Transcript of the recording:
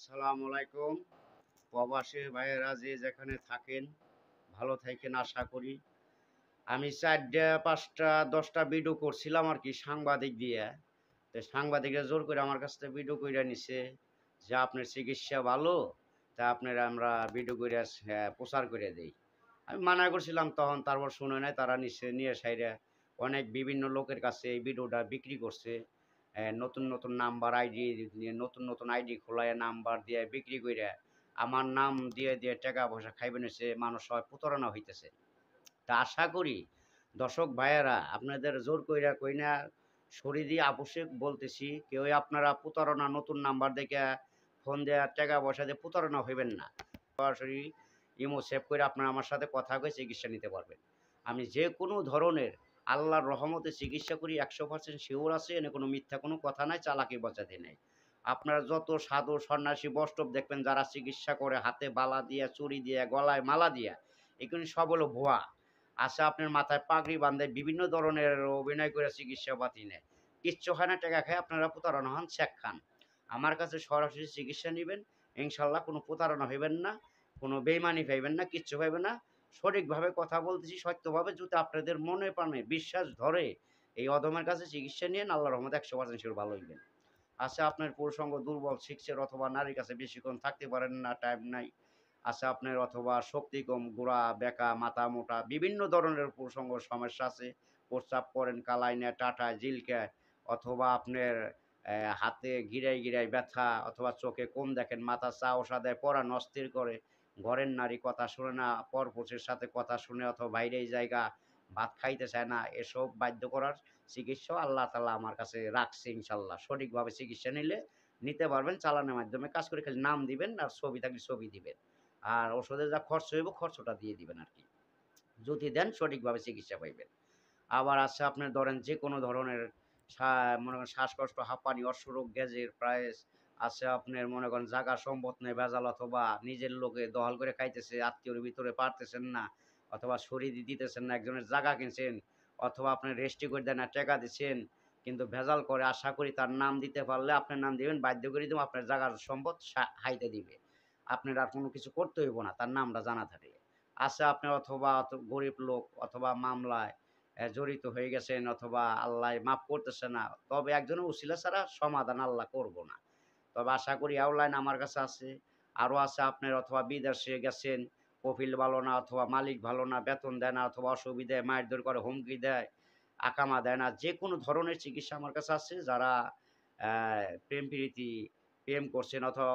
আসসালামু আলাইকুম। প্রবাসী ভাইয়েরা যে যেখানে থাকেন ভালো থাকেন আশা করি। আমি ৪টা ৫টা ১০টা ভিডিও করছিলাম আরকি সাংবাদিক দিয়া। তো সাংবাদিকরা জোর করে আমার কাছ থেকে ভিডিও কইরা নিছে যে, "আপনার চিকিৎসা ভালো, তা আপনার আমরা ভিডিও কইরা প্রচার কইরা দেই।" আমি মানা করছিলাম তখন, তারপর শুনে নাই। তারা নিছে, নিয়ে সাইরা অনেক বিভিন্ন লোকের কাছে এই ভিডিওটা বিক্রি করছে। নতুন নাম্বার আইডি দিয়ে নতুন আইডি খোলাইয়া নাম্বার দিয়ে বিক্রি কইরা আমার নাম দিয়ে টাকা পয়সা খাইবেন হইছে, মানুষ সবাই প্রতারণা হইতেছে। তা আশা করি দর্শক ভাইয়েরা আপনাদের জোর কইরা কই না, শরীরী আবশ্যক বলতেছি, কেউই আপনারা প্রতারণা নতুন নাম্বার দেইখা ফোন দেয়া টাকা পয়সা দিয়ে প্রতারণা হইবেন না। সরাসরি ইমো সেভ করে আপনারা আমার সাথে কথা কয়ে চিকিৎসা নিতে পারবেন। আমি যেকোনো ধরনের আল্লাহর রহমতে চিকিৎসা করি, ১০০% সিওর আছি। এনে কোনো মিথ্যা কোনো কথা নাই, চালাকি বাচাতি নাই। আপনারা যত সাধু সন্ন্যাসী বৈষ্ণব দেখবেন যারা চিকিৎসা করে হাতে বালা দিয়া, চুড়ি দিয়া, গলায় মালা দিয়া, এগুলি সব হলো ভুয়া। আচ্ছা, আপনার মাথায় পাগড়ি বাঁধে বিভিন্ন ধরনের অভিনয় করে চিকিৎসাপাতি নেয়। কিচ্ছু হয় না, টাকা খায় আপনারা প্রতারণা হন, ছ্যাঁক খান। আমার কাছে সরাসরি চিকিৎসা নিবেন, ইনশাআল্লাহ কোনো প্রতারণা হইবেন না, কোনো বেইমানি পাইবেন না, কিচ্ছু পাইবেন না। সঠিকভাবে কথা বলতেছি, সত্যভাবে যদি আপনাদের মনে প্রাণে বিশ্বাস ধরে এই অধমের কাছে চিকিৎসা নিয়েন, আল্লাহর রহমতে ১০০% সিওর ভালো হইবেন। আচ্ছা, আপনার পুরুষাঙ্গ দুর্বল, সিক্সের অথবা নারীর কাছে বেশিক্ষণ থাকতে পারেন না, টাইম নাই। আচ্ছা, আপনার অথবা শক্তি কম, গোড়া, বেঁকা, মাথা মোটা, বিভিন্ন ধরনের পুরুষাঙ্গ সমস্যা আছে। প্রস্রাব করেন কালায় না, টাটায়, জিলকায়, অথবা আপনার হাতে গিরায় ব্যথা, অথবা চোখে কম দেখেন, মাথা চা-ওষা দেয়, পরাণ অস্থির করে, ঘরের নারী কথা শুনে না, পরপুরুষের সাথে কথা শুনে, অথবা বাইরের জায়গা ভাত খাইতে চায় না, এসব বাধ্য করার চিকিৎসাও আল্লাহ তাআলা আমার কাছে রাখছে ইনশাআল্লাহ। সঠিকভাবে চিকিৎসা নিতে পারবেন। চালানের মাধ্যমে কাজ করে, খালি নাম দিবেন আর ছবি থাকলে ছবি দিবেন। আর ওষুধে যা খরচ হইব খরচটা দিয়ে দিবেন আরকি। যদি দেন সঠিকভাবে চিকিৎসা পাইবেন। আবার আছে আপনার ধরেন যেকোনো ধরনের সা মনে করেন শ্বাসকষ্ট, হাঁপানি, অশ্বরোগ, গ্যাজের প্রাইস আছে, আপনার মনে করেন জাগা সম্পদ নেই ভেজাল, অথবা নিজের লোকে দখল করে খাইতেছে, আত্মীয়র ভিতরে পারতেছেন না, অথবা শরীরই দিতেছেন না, একজনের জাগা কিনছেন, অথবা আপনার রেজিস্ট্রি করে দেন না, টাকা দিছেন, কিন্তু ভেজাল করে। আশা করি তার নাম দিতে পারলে আপনার নাম দিবেন, বাধ্য করে দিব আপনার জাগার সম্পদ হাইতে দিবে। আপনার আর কোনো কিছু করতে হইব না তার নামটা জানা থাকলে। আছে আপনার অথবা গরিব লোক, অথবা মামলায় জড়িত হয়ে গেছেন, অথবা আল্লাহ মাফ করতেছে না। তবে একজনের উছিলা ছাড়া সমাধান আল্লাহ করব না। তবে আশা করি আউটলাইন আমার কাছে আছে। আরো আছে আপনার, অথবা বিদেশে গেছেন, কফিল ভালো না, অথবা মালিক ভালো না, বেতন দেয় না, অথবা অসুবিধায় মারধর করে, হুমকি দেয়, আকামা দেয় না। যেকোনো ধরনের চিকিৎসা আমার কাছে আছে। যারা প্রেম প্রীতি প্রেম করছেন, অথবা